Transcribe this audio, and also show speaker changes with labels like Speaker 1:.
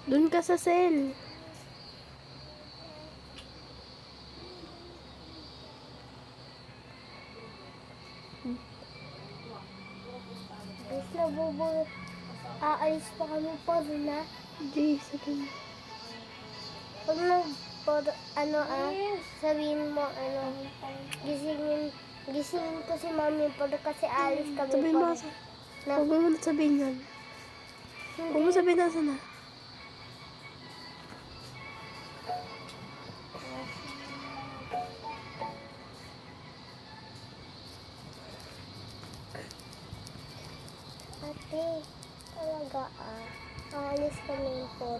Speaker 1: Doon ka sa cell.
Speaker 2: Guys, nabubuo. Aalis pa kami po na.
Speaker 1: Jay, sabi mo.
Speaker 2: Pag sabihin mo, gisingin ko si mami po kasi alis kami
Speaker 1: Sabihin
Speaker 2: po.
Speaker 1: mo kasi. Huwag mo muna sabihin yan. Huwag mo sabihin nasa na.
Speaker 2: Ate, talaga aalis kami po.